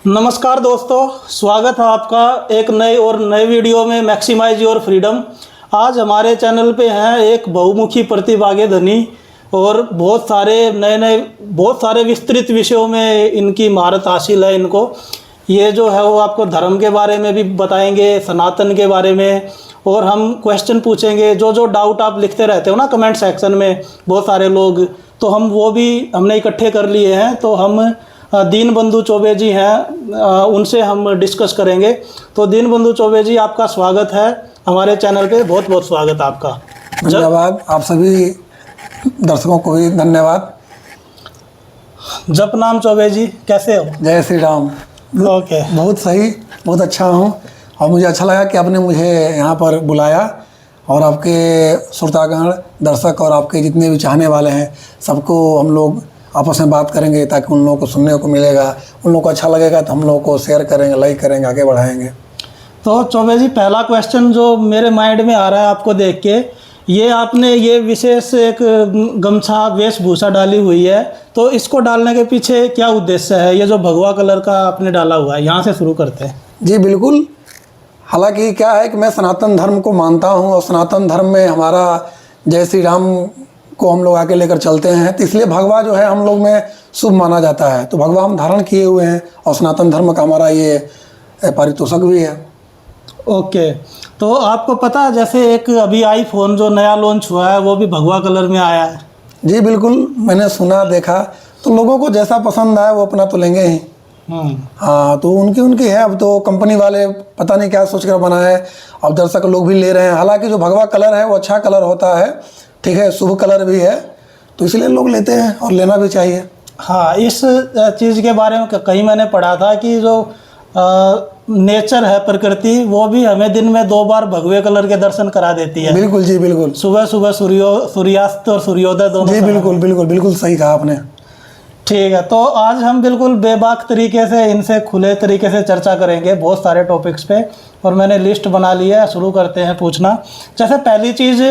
नमस्कार दोस्तों, स्वागत है आपका एक नए वीडियो में मैक्सिमाइज योर फ्रीडम। आज हमारे चैनल पे हैं एक बहुमुखी प्रतिभागी धनी और बहुत सारे विस्तृत विषयों में इनकी महारत हासिल है इनको। ये जो है वो आपको धर्म के बारे में भी बताएंगे, सनातन के बारे में, और हम क्वेश्चन पूछेंगे। जो डाउट आप लिखते रहते हो ना कमेंट सेक्शन में बहुत सारे लोग, तो हम वो भी हमने इकट्ठे कर लिए हैं। तो हम दीनबंधु चौबे जी हैं, उनसे हम डिस्कस करेंगे। तो दीनबंधु चौबे जी, आपका स्वागत है हमारे चैनल पे, बहुत बहुत स्वागत आपका। धन्यवाद। आप सभी दर्शकों को भी धन्यवाद। जपनाम चौबे जी, कैसे हो? जय श्री राम। ओके, बहुत सही, बहुत अच्छा हूँ। और मुझे अच्छा लगा कि आपने मुझे यहाँ पर बुलाया, और आपके श्रोतागण, दर्शक और आपके जितने भी चाहने वाले हैं सबको हम लोग आपस में बात करेंगे, ताकि उन लोगों को सुनने को मिलेगा, उन लोगों को अच्छा लगेगा तो हम लोगों को शेयर करेंगे, लाइक करेंगे, आगे बढ़ाएंगे। तो चौबे जी, पहला क्वेश्चन जो मेरे माइंड में आ रहा है आपको देख के, ये आपने ये विशेष एक गमछा वेशभूषा डाली हुई है, तो इसको डालने के पीछे क्या उद्देश्य है? ये जो भगवा कलर का आपने डाला हुआ है, यहाँ से शुरू करते हैं। जी बिल्कुल। हालांकि क्या है कि मैं सनातन धर्म को मानता हूँ, और सनातन धर्म में हमारा जय श्री राम को हम लोग आगे लेकर चलते हैं, तो इसलिए भगवा जो है हम लोग में शुभ माना जाता है। तो भगवा हम धारण किए हुए हैं, और सनातन धर्म का हमारा ये पारितोषक भी है। ओके, तो आपको पता है जैसे एक अभी आईफोन जो नया लॉन्च हुआ है वो भी भगवा कलर में आया है? जी बिल्कुल, मैंने सुना, देखा। तो लोगों को जैसा पसंद आए वो अपना तो लेंगे ही। हाँ, तो उनकी है। अब तो कंपनी वाले पता नहीं क्या सोच कर बनाए, अब दर्शक लोग भी ले रहे हैं। हालांकि जो भगवा कलर है वो अच्छा कलर होता है, ठीक है, शुभ कलर भी है, तो इसलिए लोग लेते हैं और लेना भी चाहिए। हाँ, इस चीज़ के बारे में कहीं मैंने पढ़ा था कि जो नेचर है, प्रकृति, वो भी हमें दिन में 2 बार भगवे कलर के दर्शन करा देती है। बिल्कुल जी, बिल्कुल। सुबह सुबह सूर्यास्त और सूर्योदय दोनों। जी बिल्कुल बिल्कुल बिल्कुल सही कहा आपने। ठीक है, तो आज हम बिल्कुल बेबाक तरीके से इनसे खुले तरीके से चर्चा करेंगे बहुत सारे टॉपिक्स पे, और मैंने लिस्ट बना ली है। शुरू करते हैं पूछना। जैसे पहली चीज़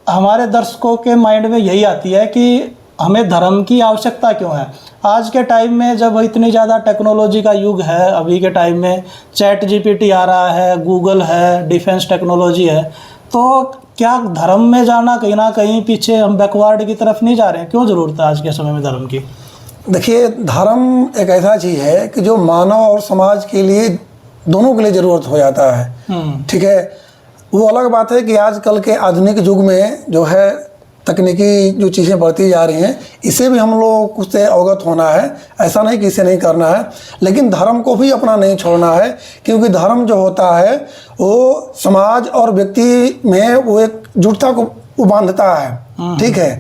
हमारे दर्शकों के माइंड में यही आती है कि हमें धर्म की आवश्यकता क्यों है? आज के टाइम में जब इतनी ज़्यादा टेक्नोलॉजी का युग है, अभी के टाइम में चैट जीपीटी आ रहा है, गूगल है, डिफेंस टेक्नोलॉजी है, तो क्या धर्म में जाना कहीं ना कहीं पीछे हम बैकवर्ड की तरफ नहीं जा रहे हैं? क्यों ज़रूरत है आज के समय में धर्म की? देखिए, धर्म एक ऐसा चीज़ है कि जो मानव और समाज के लिए, दोनों के लिए ज़रूरत हो जाता है। ठीक है, वो अलग बात है कि आजकल के आधुनिक युग में जो है तकनीकी जो चीज़ें बढ़ती जा रही हैं, इसे भी हम लोग उससे अवगत होना है। ऐसा नहीं कि इसे नहीं करना है, लेकिन धर्म को भी अपना नहीं छोड़ना है, क्योंकि धर्म जो होता है वो समाज और व्यक्ति में वो एक जुटता को बांधता है। ठीक है,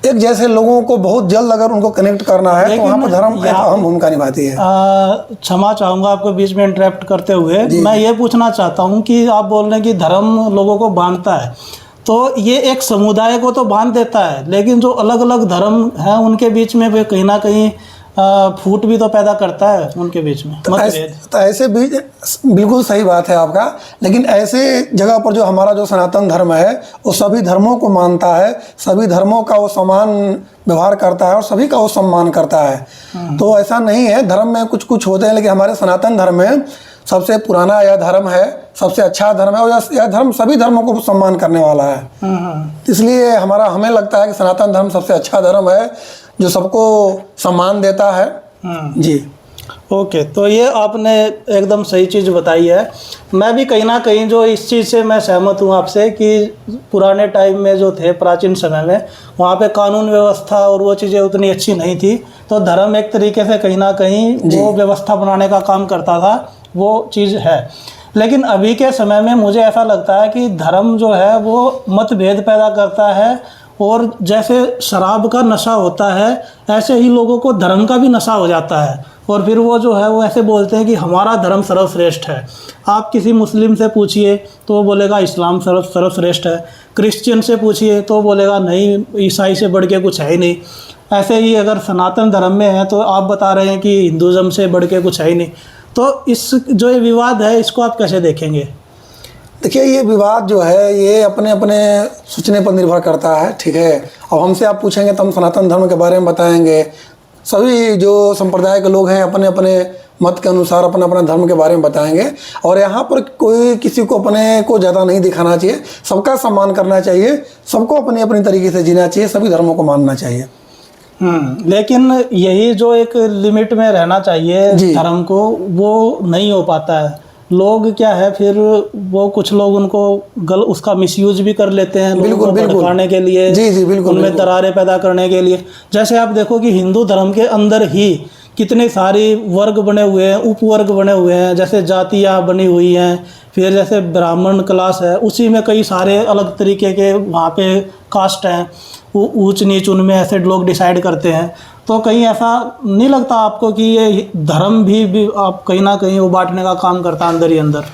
एक जैसे लोगों को बहुत जल्द अगर उनको कनेक्ट करना है तो वहाँ पर धर्म एक अहम भूमिका निभाती है। क्षमा चाहूँगा आपको बीच में इंटरप्ट करते हुए। मैं ये पूछना चाहता हूँ कि आप बोल रहे हैं कि धर्म लोगों को बांधता है, तो ये एक समुदाय को तो बांध देता है, लेकिन जो अलग अलग धर्म हैं उनके बीच में भी कहीं ना कहीं फूट भी तो पैदा करता है उनके बीच में। तो ऐसे भी बिल्कुल सही बात है आपका, लेकिन ऐसे जगह पर जो हमारा जो सनातन धर्म है वो सभी धर्मों को मानता है, सभी धर्मों का वो समान व्यवहार करता है और सभी का वो सम्मान करता है। तो ऐसा नहीं है, धर्म में कुछ कुछ होते हैं, लेकिन हमारे सनातन धर्म में सबसे पुराना यह धर्म है, सबसे अच्छा धर्म है, और यह धर्म सभी धर्मों को सम्मान करने वाला है। इसलिए हमें लगता है कि सनातन धर्म सबसे अच्छा धर्म है जो सबको सम्मान देता है। जी ओके, तो ये आपने एकदम सही चीज़ बताई है। मैं भी कहीं ना कहीं जो इस चीज़ से मैं सहमत हूँ आपसे कि पुराने टाइम में जो थे, प्राचीन समय में, वहाँ पे कानून व्यवस्था और वो चीज़ें उतनी अच्छी नहीं थी, तो धर्म एक तरीके से कहीं ना कहीं वो व्यवस्था बनाने का काम करता था, वो चीज़ है। लेकिन अभी के समय में मुझे ऐसा लगता है कि धर्म जो है वो मतभेद पैदा करता है, और जैसे शराब का नशा होता है ऐसे ही लोगों को धर्म का भी नशा हो जाता है, और फिर वो जो है वो ऐसे बोलते हैं कि हमारा धर्म सर्वश्रेष्ठ है। आप किसी मुस्लिम से पूछिए तो वो बोलेगा इस्लाम सर्वश्रेष्ठ है, क्रिश्चियन से पूछिए तो बोलेगा नहीं, ईसाई से बढ़ के कुछ है ही नहीं। ऐसे ही अगर सनातन धर्म में है तो आप बता रहे हैं कि हिंदुज़म से बढ़ के कुछ है ही नहीं। तो इस जो ये विवाद है इसको आप कैसे देखेंगे? देखिए, ये विवाद जो है ये अपने अपने सोचने पर निर्भर करता है। ठीक है, अब हमसे आप पूछेंगे तो हम सनातन धर्म के बारे में बताएंगे, सभी जो संप्रदाय के लोग हैं अपने अपने मत के अनुसार अपना अपना धर्म के बारे में बताएंगे। और यहाँ पर कोई किसी को अपने को ज़्यादा नहीं दिखाना चाहिए, सबका सम्मान करना चाहिए, सबको अपनी अपनी तरीके से जीना चाहिए, सभी धर्मों को मानना चाहिए। लेकिन यही जो एक लिमिट में रहना चाहिए धर्म को, वो नहीं हो पाता है। लोग क्या है फिर वो कुछ लोग उनको उसका मिसयूज भी कर लेते हैं, लोगों को भड़काने के लिए, जी बिल्कुल, उनमें दरारें पैदा करने के लिए। जैसे आप देखो कि हिंदू धर्म के अंदर ही कितने सारे वर्ग बने हुए हैं, उपवर्ग बने हुए हैं, जैसे जातियाँ बनी हुई हैं, फिर जैसे ब्राह्मण क्लास है, उसी में कई सारे अलग तरीके के वहाँ पे कास्ट हैं, ऊंच नीच उनमें ऐसे लोग डिसाइड करते हैं। तो कहीं ऐसा नहीं लगता आपको कि ये धर्म भी आप कहीं ना कहीं वो बांटने का काम करता है अंदर ही अंदर?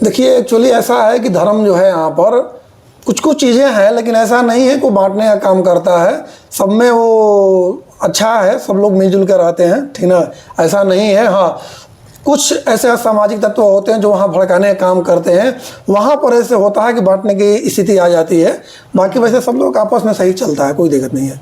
देखिए एक्चुअली ऐसा है कि धर्म जो है यहाँ पर कुछ कुछ चीज़ें हैं, लेकिन ऐसा नहीं है कि बांटने का काम करता है। सब में वो अच्छा है, सब लोग मिलजुल कर रहते हैं, ठीक ना, ऐसा नहीं है। हाँ, कुछ ऐसे सामाजिक तत्व होते हैं जो वहाँ भड़काने का काम करते हैं, वहाँ पर ऐसे होता है कि बांटने की स्थिति आ जाती है। बाकी वैसे सब लोग आपस में सही चलता है, कोई दिक्कत नहीं है।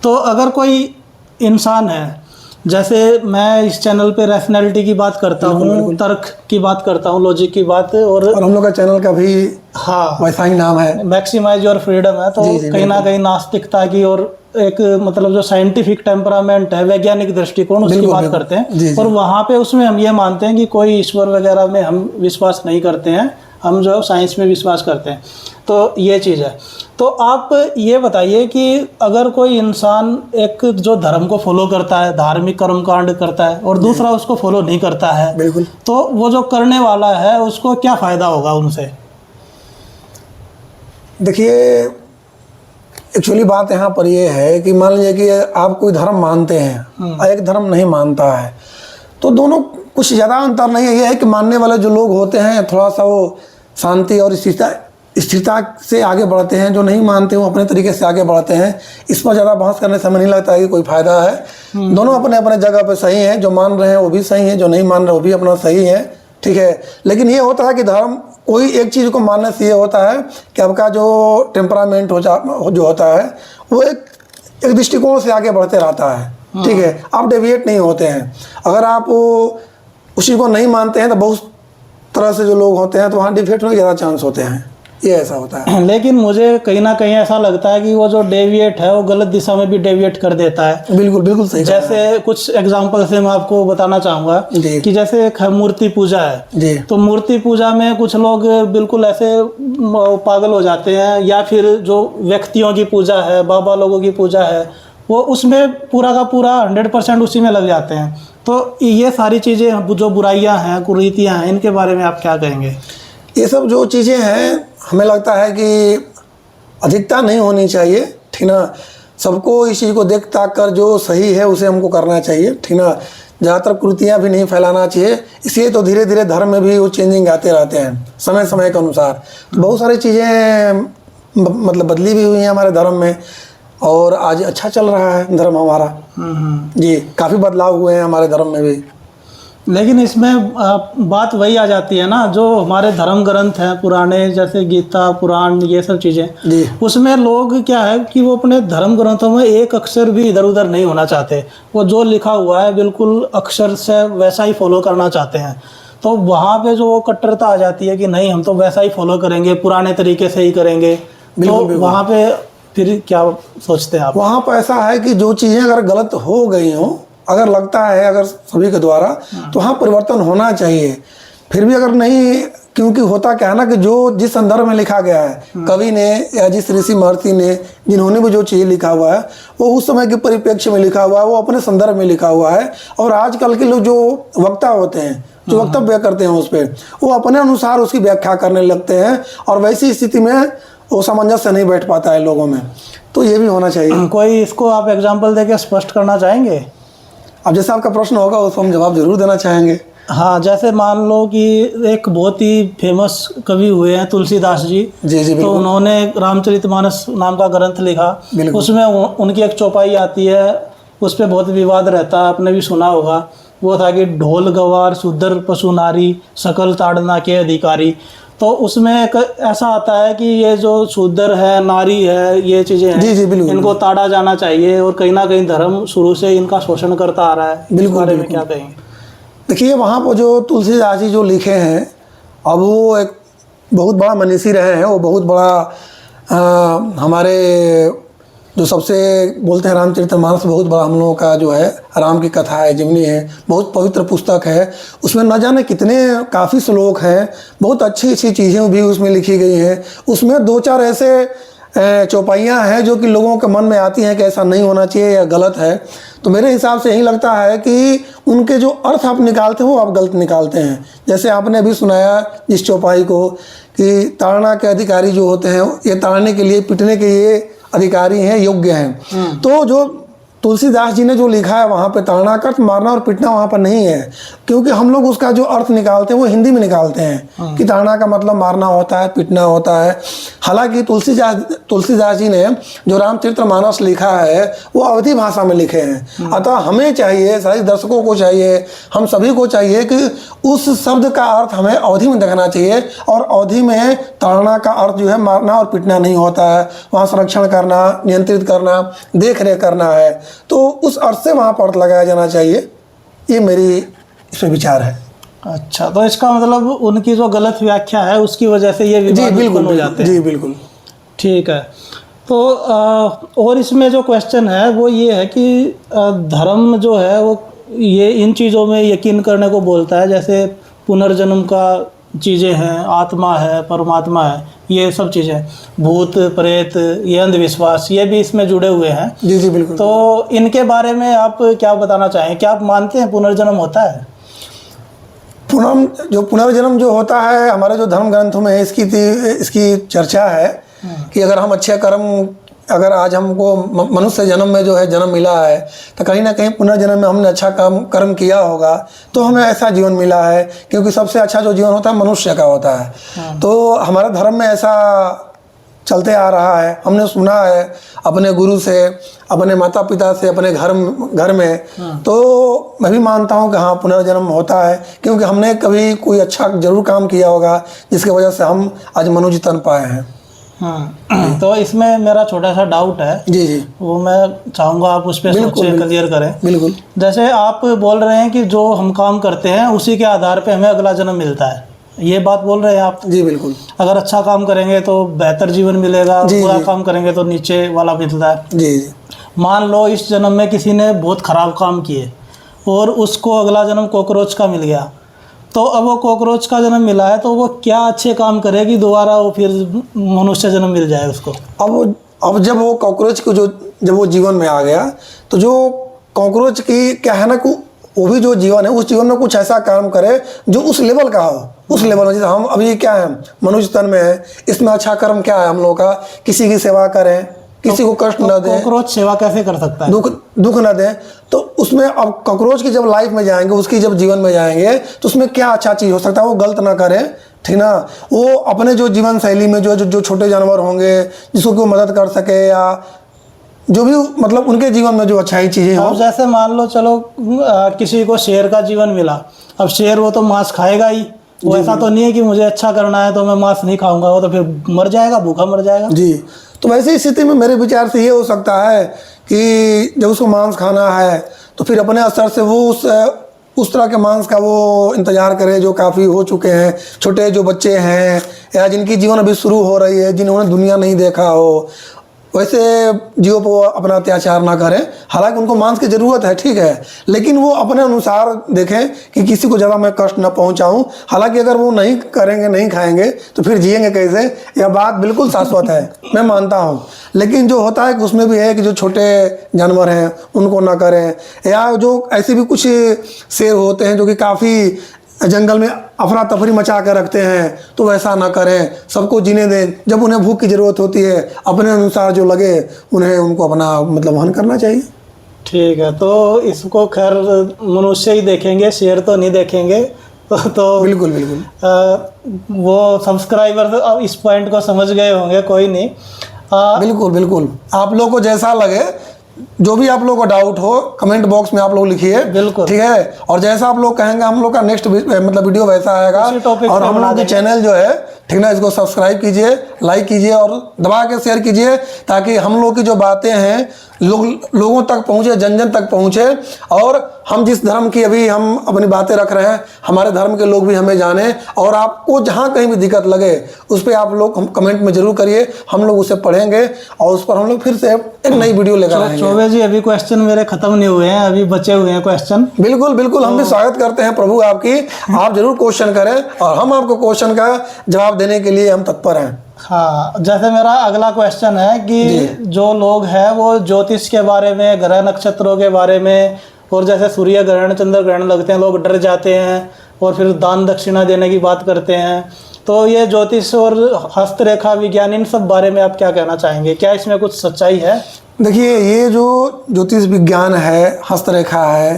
तो अगर कोई इंसान है, जैसे मैं इस चैनल पे रैशनैलिटी की बात करता हूँ, तर्क की बात करता हूँ, लॉजिक की बात, और हम लोग का चैनल का भी हाँ वैसा ही नाम है, मैक्सिमाइज योर फ्रीडम है। तो कहीं ना कहीं नास्तिकता की और एक मतलब जो साइंटिफिक टेम्परामेंट है, वैज्ञानिक दृष्टिकोण, उसकी बात करते हैं। और वहाँ पे उसमें हम ये मानते हैं कि कोई ईश्वर वगैरह में हम विश्वास नहीं करते हैं, हम जो साइंस में विश्वास करते हैं। तो ये चीज़ है। तो आप ये बताइए कि अगर कोई इंसान एक जो धर्म को फॉलो करता है, धार्मिक कर्मकांड करता है, और दूसरा उसको फॉलो नहीं करता है, बिल्कुल, तो वो जो करने वाला है उसको क्या फ़ायदा होगा उनसे? देखिए एक्चुअली बात यहाँ पर ये है कि मान लीजिए कि आप कोई धर्म मानते हैं और एक धर्म नहीं मानता है, तो दोनों कुछ ज़्यादा अंतर नहीं है। ये है कि मानने वाले जो लोग होते हैं थोड़ा सा वो शांति और स्थिरता से आगे बढ़ते हैं, जो नहीं मानते वो अपने तरीके से आगे बढ़ते हैं। इस पर ज़्यादा बहस करने से हमें नहीं लगता है कि कोई फ़ायदा है। दोनों अपने अपने जगह पे सही हैं, जो मान रहे हैं वो भी सही है, जो नहीं मान रहे वो भी अपना सही है, ठीक है। लेकिन ये होता है कि धर्म कोई एक चीज़ को मानने से ये होता है कि आपका जो टेम्परामेंट जो होता है वो एक दृष्टिकोण से आगे बढ़ते रहता है, ठीक है। आप डेविएट नहीं होते हैं। अगर आप उसी को नहीं मानते हैं तो बहुत तरह से जो लोग होते हैं तो वहाँ डिविएट होने के ज़्यादा चांस होते हैं, ये ऐसा होता है। लेकिन मुझे कहीं ना कहीं ऐसा लगता है कि वो जो डेविएट है वो गलत दिशा में भी डेविएट कर देता है। बिल्कुल बिल्कुल सही। जैसे कुछ एग्जांपल से मैं आपको बताना चाहूँगा कि जैसे एक मूर्ति पूजा है जी, तो मूर्ति पूजा में कुछ लोग बिल्कुल ऐसे पागल हो जाते हैं, या फिर जो व्यक्तियों की पूजा है, बाबा लोगों की पूजा है, वो उसमें पूरा का पूरा 100% उसी में लग जाते हैं। तो ये सारी चीज़ें जो बुराइयाँ हैं, कुरीतियाँ हैं, इनके बारे में आप क्या कहेंगे? ये सब जो चीज़ें हैं हमें लगता है कि अधिकता नहीं होनी चाहिए, ठीक ना। सबको इस चीज़ को देख ताक कर जो सही है उसे हमको करना चाहिए, ठीक ना। ज़्यादातर कुरीतियाँ भी नहीं फैलाना चाहिए। इसलिए तो धीरे धीरे धर्म में भी वो चेंजिंग आते रहते हैं समय समय के अनुसार। तो बहुत सारी चीज़ें मतलब बदली भी हुई हैं हमारे धर्म में, और आज अच्छा चल रहा है धर्म हमारा जी। काफ़ी बदलाव हुए हैं हमारे धर्म में भी। लेकिन इसमें बात वही आ जाती है ना, जो हमारे धर्म ग्रंथ हैं पुराने, जैसे गीता, पुराण, ये सब चीज़ें, उसमें लोग क्या है कि वो अपने धर्म ग्रंथों में एक अक्षर भी इधर उधर नहीं होना चाहते। वो जो लिखा हुआ है बिल्कुल अक्षर से वैसा ही फॉलो करना चाहते हैं। तो वहाँ पे जो वो कट्टरता आ जाती है कि नहीं, हम तो वैसा ही फॉलो करेंगे, पुराने तरीके से ही करेंगे। तो वहाँ पे फिर क्या सोचते हैं आप? वहाँ पर ऐसा है कि जो चीज़ें अगर गलत हो गई हों, अगर लगता है अगर सभी के द्वारा, तो हाँ परिवर्तन होना चाहिए। फिर भी अगर नहीं, क्योंकि होता क्या है ना कि जो जिस संदर्भ में लिखा गया है कवि ने या जिस ऋषि महर्षि ने जिन्होंने भी जो चीज़ लिखा हुआ है वो उस समय के परिप्रेक्ष्य में लिखा हुआ है, वो अपने संदर्भ में लिखा हुआ है। और आजकल के लोग जो वक्ता होते हैं, जो वक्तव्य करते हैं उस पर, वो अपने अनुसार उसकी व्याख्या करने लगते हैं, और वैसी स्थिति में वो सामंजस्य नहीं बैठ पाता है लोगों में। तो ये भी होना चाहिए। कोई इसको आप एग्जाम्पल देके स्पष्ट करना चाहेंगे? अब जैसा आपका प्रश्न होगा उसको हम जवाब जरूर देना चाहेंगे। हाँ, जैसे मान लो कि एक बहुत ही फेमस कवि हुए हैं तुलसीदास जी जी तो उन्होंने रामचरितमानस नाम का ग्रंथ लिखा। उसमें उनकी एक चौपाई आती है, उस पर बहुत विवाद रहता है, आपने भी सुना होगा। वो था कि ढोल गवार सुधर पशु नारी सकल ताड़ना के अधिकारी। तो उसमें एक ऐसा आता है कि ये जो शूद्र है, नारी है, ये चीज़ें हैं, जी जी बिल्कुल इनको ताड़ा जाना चाहिए, और कहीं ना कहीं धर्म शुरू से इनका शोषण करता आ रहा है। इस बिल्कुल, बारे में बिल्कुल। क्या कहेंगे? देखिए वहाँ पर जो तुलसीदास जी जो लिखे हैं, अब वो एक बहुत बड़ा मनीषी रहे हैं, वो बहुत बड़ा हमारे जो सबसे बोलते हैं रामचरितमानस बहुत बड़ा हम लोगों का जो है राम की कथा है, जीवनी है, बहुत पवित्र पुस्तक है। उसमें न जाने कितने काफ़ी श्लोक हैं, बहुत अच्छी अच्छी चीज़ें भी उसमें लिखी गई हैं। उसमें दो चार ऐसे चौपाइयाँ हैं जो कि लोगों के मन में आती हैं कि ऐसा नहीं होना चाहिए या गलत है। तो मेरे हिसाब से यही लगता है कि उनके जो अर्थ आप निकालते हैं वो आप गलत निकालते हैं। जैसे आपने अभी सुनाया जिस चौपाई को कि ताड़ना के अधिकारी जो होते हैं ये ताड़ने के लिए, पीटने के ये अधिकारी हैं, योग्य हैं। तो जो तुलसीदास जी ने जो लिखा है वहाँ पे ताड़ना का अर्थ मारना और पीटना वहाँ पर नहीं है, क्योंकि हम लोग उसका जो अर्थ निकालते हैं वो हिंदी में निकालते हैं कि ताड़ना का मतलब मारना होता है, पीटना होता है। हालांकि तुलसीदास जी ने जो रामचरितमानस लिखा है वो अवधी भाषा में लिखे हैं। अतः हमें चाहिए, सारे दर्शकों को चाहिए, हम सभी को चाहिए कि उस शब्द का अर्थ हमें अवधि में देखना चाहिए। और अवधि में ताड़ना का अर्थ जो है मारना और पीटना नहीं होता है, वहाँ संरक्षण करना, नियंत्रित करना, देख रेख करना है। तो उस अर्थ से वहाँ पर अर्थ लगाया जाना चाहिए, ये मेरी इसमें विचार है। अच्छा, तो इसका मतलब उनकी जो गलत व्याख्या है उसकी वजह से ये विवाद उत्पन्न हो जाते हैं। जी बिल्कुल ठीक है। तो और इसमें जो क्वेश्चन है वो ये है कि धर्म जो है वो ये इन चीज़ों में यकीन करने को बोलता है, जैसे पुनर्जन्म का चीज़ें हैं, आत्मा है, परमात्मा है, ये सब चीज़ें, भूत प्रेत, ये अंधविश्वास, ये भी इसमें जुड़े हुए हैं। जी जी बिल्कुल। तो इनके बारे में आप क्या बताना चाहें? क्या आप मानते हैं पुनर्जन्म होता है? पुनर्जन्म जो होता है हमारे जो धर्म ग्रंथों में है, इसकी चर्चा है कि अगर हम अच्छे कर्म, अगर आज हमको मनुष्य जन्म में जो है जन्म मिला है तो कहीं ना कहीं पुनर्जन्म में हमने अच्छा कर्म किया होगा तो हमें ऐसा जीवन मिला है, क्योंकि सबसे अच्छा जो जीवन होता है मनुष्य का होता है। तो हमारे धर्म में ऐसा चलते आ रहा है, हमने सुना है अपने गुरु से, अपने माता पिता से, अपने घर में। तो मैं भी मानता हूँ कि हाँ पुनर्जन्म होता है, क्योंकि हमने कभी कोई अच्छा जरूर काम किया होगा जिसकी वजह से हम आज मनुष्य तन पाए हैं। तो इसमें मेरा छोटा सा डाउट है, जी जी, वो मैं चाहूँगा आप उस पर सोचें, क्लियर करें। बिल्कुल। जैसे आप बोल रहे हैं कि जो हम काम करते हैं उसी के आधार पे हमें अगला जन्म मिलता है, ये बात बोल रहे हैं आप? जी बिल्कुल। अगर अच्छा काम करेंगे तो बेहतर जीवन मिलेगा, बुरा काम करेंगे तो नीचे वाला मिलता है। जी जी। मान लो इस जन्म में किसी ने बहुत ख़राब काम किए और उसको अगला जन्म कॉकरोच का मिल गया, तो अब वो कॉकरोच का जन्म मिला है तो वो क्या अच्छे काम करेगी, दोबारा वो फिर मनुष्य जन्म मिल जाए उसको? अब जब वो कॉकरोच को जब वो जीवन में आ गया तो जो कॉकरोच की क्या है ना कि वो भी जो जीवन है उस जीवन में कुछ ऐसा काम करे जो उस लेवल का हो, उस लेवल में। जैसे हम अभी क्या है मनुष्य तन में है, इसमें अच्छा कर्म क्या है हम लोग का, किसी की सेवा करें, किसी को कष्ट न दें। कॉकरोच सेवा कैसे कर सकता है? दुख न दें। तो उसमें अब कॉकरोच की जब लाइफ में जाएंगे, उसकी जब जीवन में जाएंगे तो उसमें क्या अच्छा चीज़ हो सकता है, वो गलत ना करें, ठीक ना। वो अपने जो जीवन शैली में जो छोटे जानवर होंगे जिसको कि वो मदद कर सके, या जो भी मतलब उनके जीवन में जो अच्छाई चीज़ें हो। अब जैसे मान लो चलो किसी को शेर का जीवन मिला, अब शेर वो तो मांस खाएगा ही, वो ऐसा तो नहीं है कि मुझे अच्छा करना है तो मैं मांस नहीं खाऊंगा, वो तो फिर मर जाएगा, भूखा मर जाएगा। जी, तो वैसी स्थिति में मेरे विचार से ये हो सकता है कि जब उसको मांस खाना है तो फिर अपने असर से वो उस तरह के मांस का वो इंतजार करे जो काफ़ी हो चुके हैं, छोटे जो बच्चे हैं या जिनकी जीवन अभी शुरू हो रही है, जिन्होंने दुनिया नहीं देखा हो, वैसे जीवों पर अपना अत्याचार ना करें। हालांकि उनको मांस की ज़रूरत है, ठीक है, लेकिन वो अपने अनुसार देखें कि किसी को ज़्यादा मैं कष्ट ना पहुंचाऊं। हालांकि अगर वो नहीं करेंगे, नहीं खाएंगे तो फिर जिएंगे कैसे, यह बात बिल्कुल शाश्वत है, मैं मानता हूं। लेकिन जो होता है कि उसमें भी है कि जो छोटे जानवर हैं उनको ना करें, या जो ऐसे भी कुछ शेर होते हैं जो कि काफ़ी जंगल में अफरा तफरी मचा कर रखते हैं, तो वैसा ना करें, सबको जीने दें। जब उन्हें भूख की ज़रूरत होती है अपने अनुसार जो लगे उनको अपना मतलब वहन करना चाहिए। ठीक है, तो इसको खैर मनुष्य ही देखेंगे, शेर तो नहीं देखेंगे। तो बिल्कुल बिल्कुल वो सब्सक्राइबर इस पॉइंट को समझ गए होंगे, कोई नहीं। बिल्कुल बिल्कुल, आप लोग को जैसा लगे जो भी आप लोग को डाउट हो कमेंट बॉक्स में आप लोग लिखिए, बिल्कुल। ठीक है। और जैसा आप लोग कहेंगे हम लोग का नेक्स्ट मतलब वीडियो वैसा आएगा। उसी टॉपिक और पे हम बना लोग की देंगे। चैनल जो है, ठीक ना, इसको सब्सक्राइब कीजिए, लाइक कीजिए और दबा के शेयर कीजिए, ताकि हम लोग की जो बातें हैं लोगों तक पहुँचे, जन जन तक पहुँचे। और हम जिस धर्म की अभी हम अपनी बातें रख रहे हैं, हमारे धर्म के लोग भी हमें जाने। और आपको जहाँ कहीं भी दिक्कत लगे उस पर आप लोग कमेंट में जरूर करिए, हम लोग उसे पढ़ेंगे और उस पर हम लोग फिर से एक नई वीडियो लेकर आएंगे। चौबे जी, अभी क्वेश्चन मेरे खत्म नहीं हुए हैं, अभी बचे हुए हैं क्वेश्चन। बिल्कुल बिल्कुल, हम भी स्वागत करते हैं प्रभु आपकी। आप जरूर क्वेश्चन करें और हम आपको क्वेश्चन का जवाब देने के लिए हम तत्पर हैं। हाँ, जैसे मेरा अगला क्वेश्चन है कि जो लोग हैं वो ज्योतिष के बारे में, ग्रह नक्षत्रों के बारे में, और जैसे सूर्य ग्रहण चंद्र ग्रहण लगते हैं लोग डर जाते हैं और फिर दान दक्षिणा देने की बात करते हैं। तो ये ज्योतिष और हस्तरेखा विज्ञान, इन सब बारे में आप क्या कहना चाहेंगे? क्या इसमें कुछ सच्चाई है? देखिए, ये जो ज्योतिष विज्ञान है, हस्तरेखा है,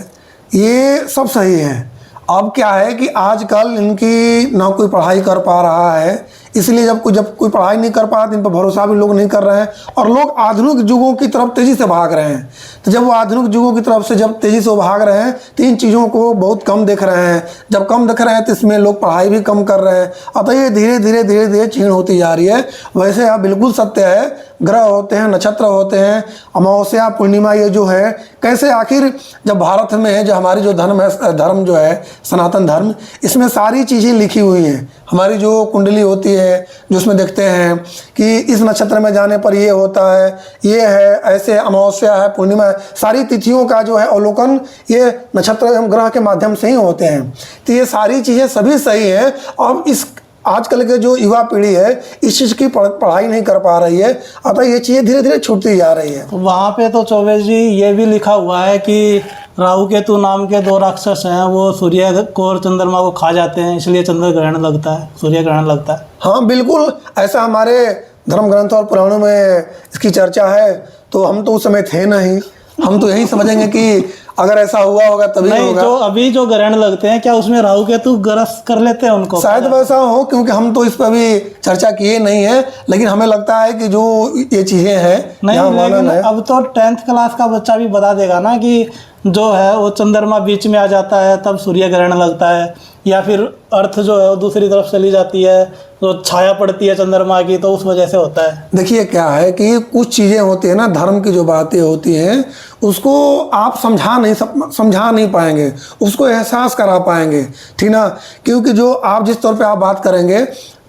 ये सब सही है। अब क्या है कि आजकल इनकी ना कोई पढ़ाई कर पा रहा है, इसलिए जब कोई पढ़ाई नहीं कर पा, तो इन पर भरोसा भी लोग नहीं कर रहे हैं और लोग आधुनिक युगों की तरफ तेज़ी से भाग रहे हैं। तो जब वो आधुनिक युगों की तरफ से जब तेज़ी से भाग रहे हैं तो इन चीज़ों को बहुत कम देख रहे हैं। जब कम देख रहे हैं तो इसमें लोग पढ़ाई भी कम कर रहे हैं। अतः ये धीरे धीरे धीरे धीरे क्षीण होती जा रही है। वैसे आप बिल्कुल सत्य है, ग्रह होते हैं, नक्षत्र होते हैं, अमावस्या पूर्णिमा, ये जो है कैसे आखिर जब भारत में जो हमारी जो धर्म जो है सनातन धर्म, इसमें सारी चीज़ें लिखी हुई हैं। हमारी जो कुंडली होती है, जो उसमें देखते हैं कि इस नक्षत्र में जाने पर ये होता है, ये है, ऐसे अमावस्या है, पूर्णिमा है, सारी तिथियों का जो है अवलोकन ये नक्षत्र एवं ग्रह के माध्यम से ही होते हैं। तो ये सारी चीज़ें सभी सही हैं। और इस आजकल के जो युवा पीढ़ी है इस चीज़ की पढ़ाई नहीं कर पा रही है, अतः ये चीज़ें धीरे धीरे छूटती जा रही है। वहाँ पे तो चौबे जी ये भी लिखा हुआ है कि राहु केतु नाम के दो राक्षस हैं, वो सूर्य को और चंद्रमा को खा जाते हैं, इसलिए चंद्र ग्रहण लगता है, सूर्य ग्रहण लगता है। हाँ बिल्कुल, ऐसा हमारे धर्म ग्रंथों और पुराणों में इसकी चर्चा है। तो हम तो उस समय थे नहीं, हम तो यही समझेंगे कि अगर ऐसा हुआ होगा तभी नहीं, होगा। जो अभी जो ग्रहण लगते हैं, क्या उसमें राहु केतु ग्रस्त कर लेते हैं उनको? शायद वैसा हो, क्योंकि हम तो इस पर भी चर्चा किए नहीं है, लेकिन हमें लगता है कि जो ये चीजें हैं नहीं, लेकिन अब तो 10th क्लास का बच्चा भी बता देगा ना कि जो है वो चंद्रमा बीच में आ जाता है तब सूर्य ग्रहण लगता है, या फिर अर्थ जो है वो दूसरी तरफ चली जाती है तो छाया पड़ती है चंद्रमा की, तो उस वजह से होता है। देखिए क्या है कि कुछ चीज़ें होती है ना, धर्म की जो बातें होती हैं उसको आप समझा नहीं पाएंगे, उसको एहसास करा पाएंगे, ठीक ना। क्योंकि जो आप जिस तौर पे आप बात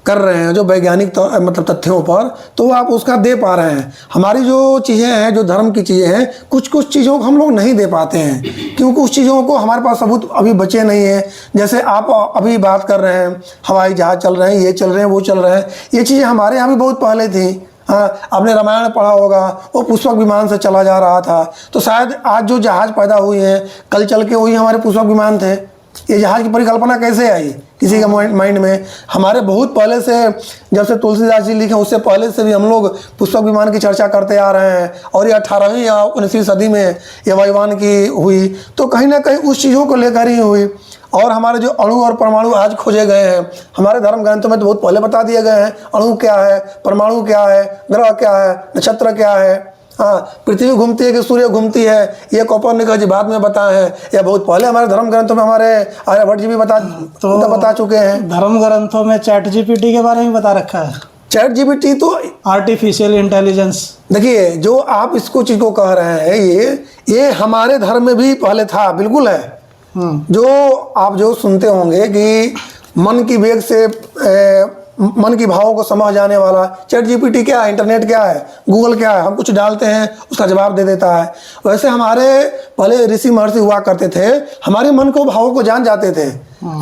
कर रहे हैं जो वैज्ञानिक मतलब तथ्यों पर, तो आप उसका दे पा रहे हैं। हमारी जो चीज़ें हैं, जो धर्म की चीज़ें हैं, कुछ चीज़ों को हम लोग नहीं दे पाते हैं, क्योंकि उस चीज़ों को हमारे पास सबूत अभी बचे नहीं है। जैसे आप अभी बात कर रहे हैं, हवाई जहाज़ चल रहे हैं, ये चल रहे हैं, वो चल रहे हैं, ये चीज़ें हमारे यहाँ भी बहुत पहले थी। हाँ, आपने रामायण पढ़ा होगा, वो पुष्पक विमान से चला जा रहा था। तो शायद आज जो जहाज़ पैदा हुए हैं, कल चल के वही हमारे पुष्पक विमान थे। ये जहाज़ की परिकल्पना कैसे आई किसी के माइंड में? हमारे बहुत पहले से, जब से तुलसीदास जी लिखे उससे पहले से भी हम लोग पुष्पक विमान की चर्चा करते आ रहे हैं। और ये 18वीं या 19वीं सदी में ये वायुयान की हुई, तो कहीं ना कहीं उस चीज़ों को लेकर ही हुई। और हमारे जो अणु और परमाणु आज खोजे गए हैं, हमारे धर्म ग्रंथों में तो बहुत पहले बता दिए गए हैं, अणु क्या है, परमाणु क्या है, ग्रह क्या है, नक्षत्र क्या है। हाँ, पृथ्वी घूमती है कि सूर्य घूमती है, ये कोपर्निकस जी बाद में बताए हैं, या बहुत पहले हमारे धर्म ग्रंथों में हमारे आर्यभट्ट जी भी बता चुके हैं। धर्म ग्रंथों में चैट जीपीटी के बारे में बता रखा है। चैट जीपीटी तो आर्टिफिशियल इंटेलिजेंस, देखिए जो आप इसको चीज को कह रहे हैं, ये हमारे धर्म में भी पहले था, बिल्कुल है। जो आप जो सुनते होंगे कि मन की वेग से मन की भावों को समझ जाने वाला चैट जीपीटी क्या है, इंटरनेट क्या है, गूगल क्या है, हम कुछ डालते हैं उसका जवाब दे देता है। वैसे हमारे पहले ऋषि महर्षि हुआ करते थे, हमारे मन को भावों को जान जाते थे।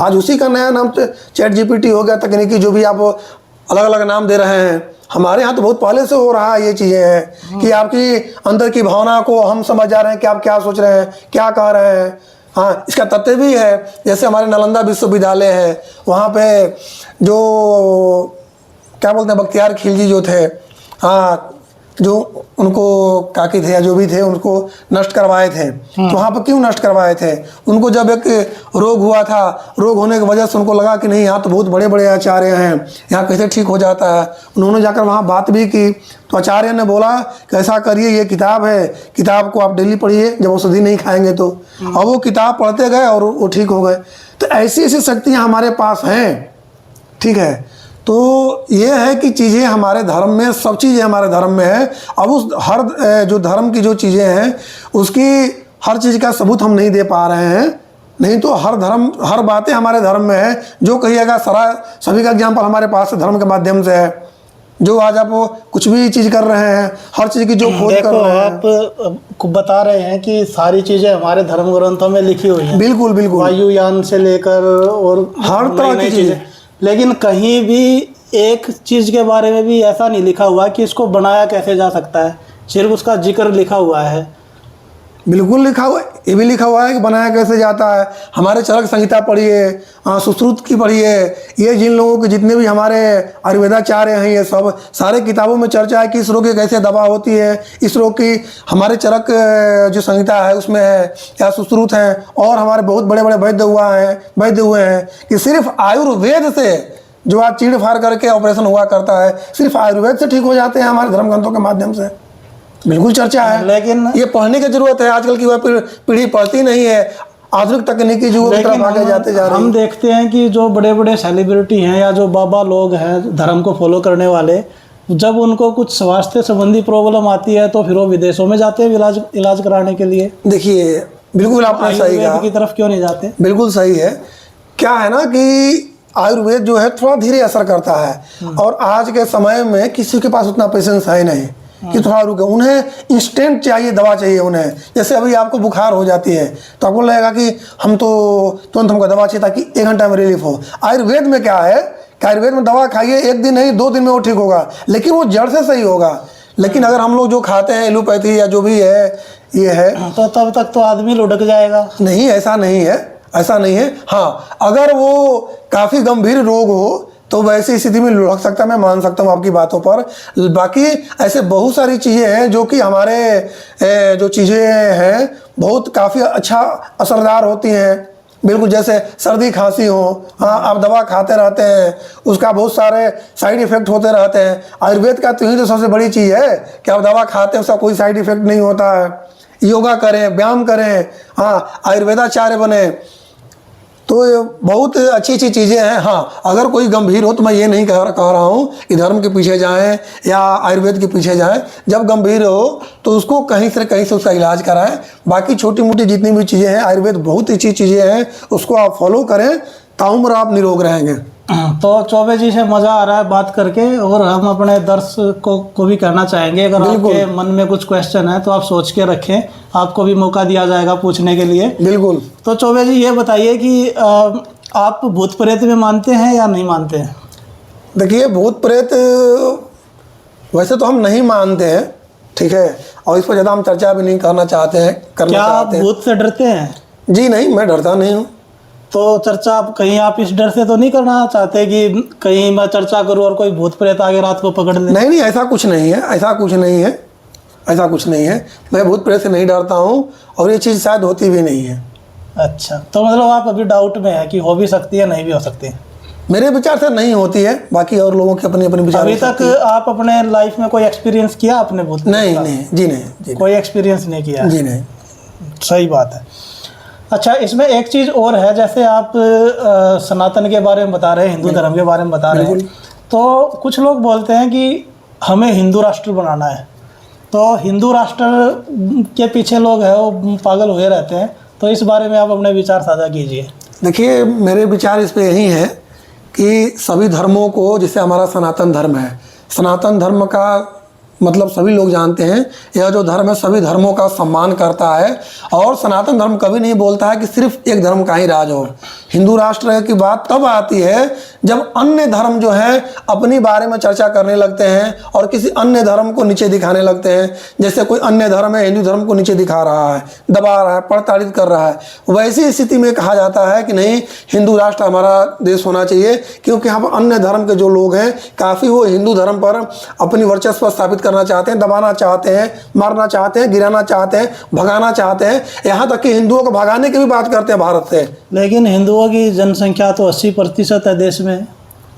आज उसी का नया नाम चैट जीपीटी हो गया, तकनीकी जो भी आप अलग अलग नाम दे रहे हैं। हमारे यहाँ तो बहुत पहले से हो रहा है ये चीज़ें हैं कि आपकी अंदर की भावना को हम समझ जा रहे हैं कि आप क्या सोच रहे हैं, क्या कह रहे हैं। हाँ, इसका तथ्य भी है, जैसे हमारे नालंदा विश्वविद्यालय है, वहाँ पे जो क्या बोलते हैं बख्तियार खिलजी जो थे, हाँ, जो उनको काकी थे या जो भी थे उनको नष्ट करवाए थे। तो वहाँ पर क्यों नष्ट करवाए थे? उनको जब एक रोग हुआ था, रोग होने की वजह से उनको लगा कि नहीं यहाँ तो बहुत बड़े बड़े आचार्य हैं, यहाँ कैसे ठीक हो जाता है। उन्होंने जाकर वहाँ बात भी की तो आचार्य ने बोला कि ऐसा करिए, ये किताब है, किताब को आप डेली पढ़िए जब औषधि नहीं खाएंगे तो। और वो किताब पढ़ते गए और वो ठीक हो गए। तो ऐसी ऐसी शक्तियाँ हमारे पास हैं, ठीक है। तो ये है कि चीज़ें हमारे धर्म में, सब चीज़ें हमारे धर्म में है। अब उस हर जो धर्म की जो चीज़ें हैं उसकी हर चीज़ का सबूत हम नहीं दे पा रहे हैं। नहीं तो हर धर्म, हर बातें हमारे धर्म में है। जो कहिएगा सभी का एग्जाम्पल हमारे पास धर्म के माध्यम से है। जो आज आप कुछ भी चीज़ कर रहे हैं, हर चीज़ की जो खोज कर रहे हैं, आप बता रहे हैं कि सारी चीज़ें हमारे धर्म ग्रंथों में लिखी हुई हैं। बिल्कुल बिल्कुल, वायुयान से लेकर और हर तरह की चीज़ें। लेकिन कहीं भी एक चीज़ के बारे में भी ऐसा नहीं लिखा हुआ कि इसको बनाया कैसे जा सकता है, सिर्फ उसका जिक्र लिखा हुआ है। बिल्कुल लिखा हुआ है, ये भी लिखा हुआ है कि बनाया कैसे जाता है। हमारे चरक संहिता पढ़िए, सुश्रुत की पढ़िए, ये जिन लोगों के जितने भी हमारे आयुर्वेदाचार्य हैं, ये सब सारे किताबों में चर्चा है कि इस रोग की कैसे दवा होती है। इस रोग की हमारे चरक जो संहिता है उसमें है, या सुश्रुत है। और हमारे बहुत बड़े बड़े वैद्य हुए हैं कि सिर्फ आयुर्वेद से, जो आज चीड़ फाड़ करके ऑपरेशन हुआ करता है, सिर्फ आयुर्वेद से ठीक हो जाते हैं हमारे धर्म ग्रंथों के माध्यम से। बिल्कुल चर्चा है, लेकिन ये पढ़ने की जरूरत है। आजकल की वह पीढ़ी पढ़ती नहीं है, आधुनिक तकनीकी युग की तरफ आगे जाते जा रहे हैं। हम देखते हैं कि जो बड़े बड़े सेलिब्रिटी हैं या जो बाबा लोग हैं धर्म को फॉलो करने वाले, जब उनको कुछ स्वास्थ्य संबंधी प्रॉब्लम आती है तो फिर वो विदेशों में जाते हैं इलाज कराने के लिए। देखिए बिल्कुल आपने सही कहा, की तरफ क्यों नहीं जाते? बिल्कुल सही है। क्या है ना कि आयुर्वेद जो है थोड़ा धीरे असर करता है, और आज के समय में किसी के पास उतना पेशेंस है नहीं कि थोड़ा रुके। उन्हें इंस्टेंट चाहिए, दवा चाहिए उन्हें। जैसे अभी आपको बुखार हो जाती है तो आपको लगेगा कि हम तो तुरंत हमको दवा चाहिए ताकि 1 घंटा में रिलीफ हो। आयुर्वेद में क्या है कि आयुर्वेद में दवा खाइए, 1 दिन नहीं 2 दिन में वो ठीक होगा, लेकिन वो जड़ से सही होगा। लेकिन अगर हम लोग जो खाते हैं एलोपैथी या जो भी है ये है, तो तब तक तो आदमी लुढ़क जाएगा। नहीं, ऐसा नहीं है, ऐसा नहीं है। हाँ, अगर वो काफ़ी गंभीर रोग हो तो वैसी स्थिति में लुढ़क सकता है, मैं मान सकता हूँ आपकी बातों पर। बाकी ऐसे बहुत सारी चीज़ें हैं जो कि हमारे जो चीज़ें हैं बहुत काफ़ी अच्छा असरदार होती हैं। बिल्कुल, जैसे सर्दी खांसी हो, हाँ आप दवा खाते रहते हैं, उसका बहुत सारे साइड इफ़ेक्ट होते रहते हैं। आयुर्वेद का तो यही तो सबसे बड़ी चीज़ है कि आप दवा खाते हैं उसका कोई साइड इफ़ेक्ट नहीं होता है। योगा करें, व्यायाम करें, हाँ आयुर्वेदाचार्य बने, तो ये बहुत अच्छी अच्छी चीज़ें हैं। हाँ, अगर कोई गंभीर हो तो मैं ये नहीं कह रहा हूँ कि धर्म के पीछे जाएं या आयुर्वेद के पीछे जाएं। जब गंभीर हो तो उसको कहीं से उसका इलाज कराएं। बाकी छोटी मोटी जितनी भी चीज़ें हैं, आयुर्वेद बहुत अच्छी चीज़ें हैं, उसको आप फॉलो करें, ताउम्र आप निरोग रहेंगे। तो चौबे जी से मज़ा आ रहा है बात करके, और हम अपने दर्शकों को भी कहना चाहेंगे, अगर आपके मन में कुछ क्वेश्चन है तो आप सोच के रखें, आपको भी मौका दिया जाएगा पूछने के लिए। बिल्कुल। तो चौबे जी ये बताइए कि आप भूत प्रेत में मानते हैं या नहीं मानते हैं? देखिए, भूत प्रेत वैसे तो हम नहीं मानते हैं, ठीक है, और इस पर ज़्यादा हम चर्चा भी नहीं करना चाहते हैं। क्या आप भूत से डरते हैं? जी नहीं, मैं डरता नहीं हूँ। तो चर्चा आप इस डर से तो नहीं करना चाहते कि कहीं मैं चर्चा करूं और कोई भूत प्रेत आगे रात को पकड़ ले? नहीं, ऐसा कुछ नहीं है, ऐसा कुछ नहीं है। मैं भूत प्रेत से नहीं डरता हूँ, और ये चीज़ शायद होती भी नहीं है। अच्छा, तो मतलब आप अभी डाउट में है कि हो भी सकती है, नहीं भी हो सकती है? मेरे विचार से नहीं होती है, बाकी और लोगों के अपने अपने विचार। अभी तक आप अपने लाइफ में कोई एक्सपीरियंस किया आपने भूत? नहीं, जी कोई एक्सपीरियंस नहीं किया? जी नहीं। सही बात है। अच्छा, इसमें एक चीज़ और है, जैसे आप सनातन के बारे में बता रहे हैं, हिंदू धर्म के बारे में बता रहे हैं, तो कुछ लोग बोलते हैं कि हमें हिंदू राष्ट्र बनाना है, तो हिंदू राष्ट्र के पीछे लोग हैं वो पागल हुए रहते हैं, तो इस बारे में आप अपने विचार साझा कीजिए। देखिए, मेरे विचार इस पे यही है कि सभी धर्मों को, जैसे हमारा सनातन धर्म है, सनातन धर्म का मतलब सभी लोग जानते हैं, यह जो धर्म है सभी धर्मों का सम्मान करता है, और सनातन धर्म कभी नहीं बोलता है कि सिर्फ एक धर्म का ही राज हो। हिंदू राष्ट्र की बात तब आती है जब अन्य धर्म जो है अपनी बारे में चर्चा करने लगते हैं और किसी अन्य धर्म को नीचे दिखाने लगते हैं। जैसे कोई अन्य धर्म है हिंदू धर्म को नीचे दिखा रहा है, दबा रहा है, प्रताड़ित कर रहा है, वैसी स्थिति में कहा जाता है कि नहीं, हिंदू राष्ट्र हमारा देश होना चाहिए, क्योंकि हम अन्य धर्म के जो लोग हैं काफ़ी वो हिंदू धर्म पर अपनी वर्चस्व स्थापित करना चाहते हैं, दबाना चाहते हैं, मारना चाहते हैं, गिराना चाहते हैं, भगाना चाहते हैं, यहाँ तक कि हिंदुओं को भगाने की भी बात करते हैं भारत से। लेकिन हिंदुओं की जनसंख्या तो 80% है देश में,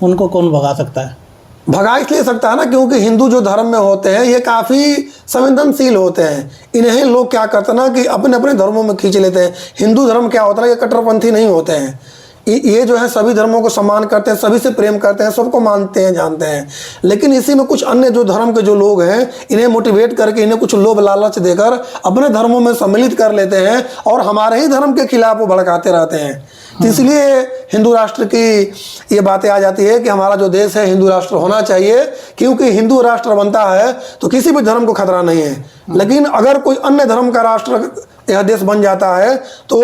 उनको कौन भगा सकता है? भगा इसलिए सकता है ना, क्योंकि हिंदू जो धर्म में होते हैं ये काफ़ी संवेदनशील होते हैं। इन्हें लोग क्या करते हैं ना कि अपने अपने धर्मों में खींच लेते हैं। हिंदू धर्म क्या होता है, ये कट्टरपंथी नहीं होते हैं। ये जो है सभी धर्मों को सम्मान करते हैं, सभी से प्रेम करते हैं, सबको मानते हैं, जानते हैं। लेकिन इसी में कुछ अन्य जो धर्म के जो लोग हैं, इन्हें मोटिवेट करके, इन्हें कुछ लोभ लालच देकर अपने धर्मों में सम्मिलित कर लेते हैं और हमारे ही धर्म के खिलाफ वो भड़काते रहते हैं। तो इसलिए हिंदू राष्ट्र की ये बातें आ जाती है कि हमारा जो देश है हिंदू राष्ट्र होना चाहिए, क्योंकि हिंदू राष्ट्र बनता है तो किसी भी धर्म को खतरा नहीं है। लेकिन अगर कोई अन्य धर्म का राष्ट्र यह देश बन जाता है तो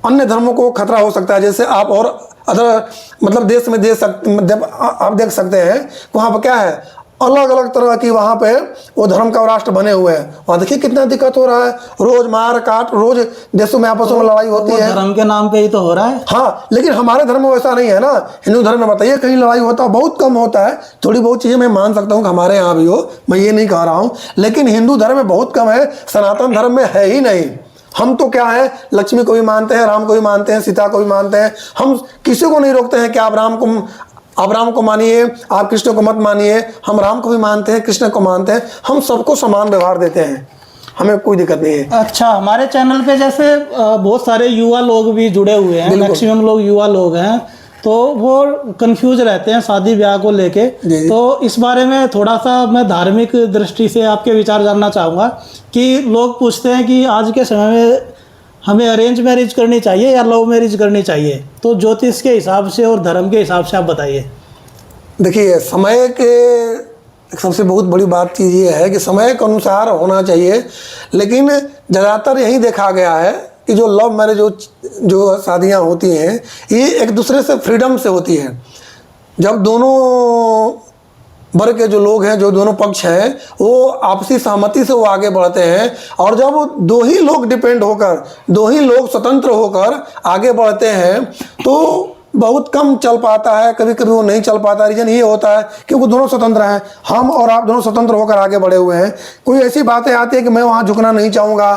अन्य धर्मों को खतरा हो सकता है। जैसे आप और अदर मतलब देश में आप देख सकते हैं वहाँ पर क्या है, अलग अलग तरह की वहाँ पे वो धर्म का राष्ट्र बने हुए हैं। वहाँ देखिए कितना दिक्कत हो रहा है, रोज मार काट, रोज देशों में आपस में लड़ाई होती है। धर्म के नाम पे ही तो हो रहा है। हाँ, लेकिन हमारे धर्म में वैसा नहीं है ना। हिंदू धर्म में बताइए कहीं लड़ाई होता है, बहुत कम होता है। थोड़ी बहुत चीज़ें मैं मान सकता हूँ कि हमारे यहाँ भी हो, मैं ये नहीं कह रहा हूँ, लेकिन हिंदू धर्म में बहुत कम है। सनातन धर्म में है ही नहीं। हम तो क्या है, लक्ष्मी को भी मानते हैं, राम को भी मानते हैं, सीता को भी मानते हैं। हम किसी को नहीं रोकते हैं कि आप राम को मानिए, आप कृष्ण को मत मानिए। हम राम को भी मानते हैं, कृष्ण को मानते हैं। हम सबको समान व्यवहार देते हैं, हमें कोई दिक्कत नहीं है। अच्छा, हमारे चैनल पे जैसे बहुत सारे युवा लोग भी जुड़े हुए हैं, मैक्सिमम लोग युवा लोग हैं, तो वो कंफ्यूज रहते हैं शादी ब्याह को लेके। तो इस बारे में थोड़ा सा मैं धार्मिक दृष्टि से आपके विचार जानना चाहूँगा कि लोग पूछते हैं कि आज के समय में हमें अरेंज मैरिज करनी चाहिए या लव मैरिज करनी चाहिए, तो ज्योतिष के हिसाब से और धर्म के हिसाब से आप बताइए। देखिए, समय के सबसे बहुत बड़ी बात चीज़ ये है कि समय के अनुसार होना चाहिए, लेकिन ज़्यादातर यही देखा गया है कि जो लव मैरिज जो शादियाँ होती हैं ये एक दूसरे से फ्रीडम से होती है। जब दोनों वर्ग के जो लोग हैं, जो दोनों पक्ष हैं, वो आपसी सहमति से वो आगे बढ़ते हैं, और जब दो ही लोग डिपेंड होकर, दो ही लोग स्वतंत्र होकर आगे बढ़ते हैं तो बहुत कम चल पाता है। कभी कभी वो नहीं चल पाता। रीज़न ये होता है क्योंकि दोनों स्वतंत्र हैं, हम और आप दोनों स्वतंत्र होकर आगे बढ़े हुए हैं। कोई ऐसी बातें आती है कि मैं वहाँ झुकना नहीं चाहूँगा,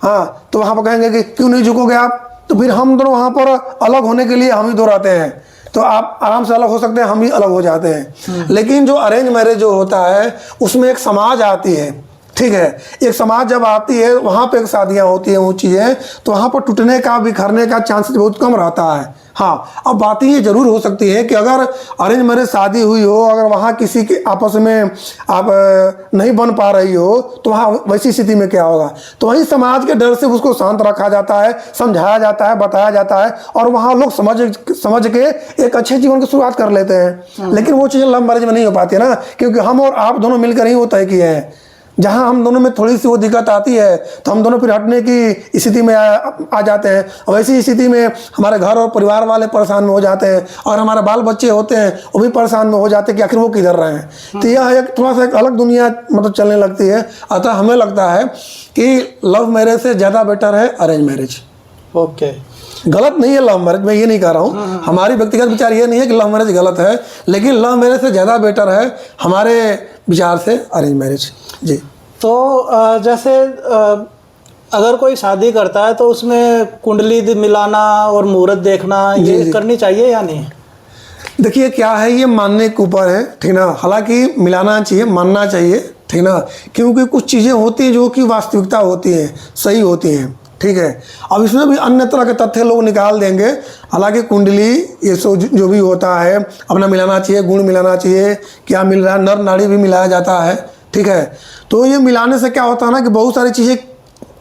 हाँ, तो वहाँ पर कहेंगे कि क्यों नहीं झुकोगे आप, तो फिर हम दोनों वहाँ पर अलग होने के लिए हम ही दो रहते हैं। तो आप आराम से अलग हो सकते हैं, हम भी अलग हो जाते हैं। लेकिन जो अरेंज मैरिज जो होता है उसमें एक समाज आती है, ठीक है, एक समाज जब आती है वहाँ पे एक शादियाँ होती हैं, वो चीज़ें, तो वहाँ पर टूटने का, बिखरने का चांसेस बहुत कम रहता है। हाँ, अब बात ये जरूर हो सकती है कि अगर अरेंज मैरिज शादी हुई हो, अगर वहाँ किसी के आपस में आप नहीं बन पा रही हो, तो वहाँ वैसी स्थिति में क्या होगा, तो वहीं समाज के डर से उसको शांत रखा जाता है, समझाया जाता है, बताया जाता है, और वहाँ लोग समझ के एक अच्छे जीवन की शुरुआत कर लेते हैं। लेकिन वो चीज़ें लव मैरिज में नहीं हो पाती है ना, क्योंकि हम और आप दोनों मिलकर ही वो तय किए हैं। जहाँ हम दोनों में थोड़ी सी वो दिक्कत आती है तो हम दोनों फिर हटने की स्थिति में आ जाते हैं, और ऐसी स्थिति में हमारे घर और परिवार वाले परेशान में हो जाते हैं, और हमारे बाल बच्चे होते हैं वो भी परेशान में हो जाते हैं कि आखिर वो किधर रहे हैं। तो यह एक थोड़ा सा एक अलग दुनिया मतलब चलने लगती है। अतः हमें लगता है कि लव मैरिज से ज़्यादा बेटर है अरेंज मैरिज। ओके, गलत नहीं है लव मैरिज, मैं ये नहीं कह रहा हूँ। हमारी व्यक्तिगत विचार ये नहीं है कि लव मैरिज गलत है, लेकिन लव मैरिज से ज़्यादा बेटर है हमारे विचार से अरेंज मैरिज। जी, तो जैसे अगर कोई शादी करता है तो उसमें कुंडली मिलाना और मुहूर्त देखना ये करनी चाहिए या नहीं? देखिए, क्या है, ये मानने के ऊपर है, ठीक ना। हालांकि मिलाना चाहिए, मानना चाहिए, ठीक ना, क्योंकि कुछ चीज़ें होती हैं जो कि वास्तविकता होती हैं, सही होती हैं, ठीक है। अब इसमें भी अन्य तरह के तथ्य लोग निकाल देंगे। हालांकि कुंडली ये सो जो भी होता है अपना मिलाना चाहिए, गुण मिलाना चाहिए, क्या मिल रहा है, नर नाड़ी भी मिलाया जाता है, ठीक है। तो ये मिलाने से क्या होता है ना कि बहुत सारी चीज़ें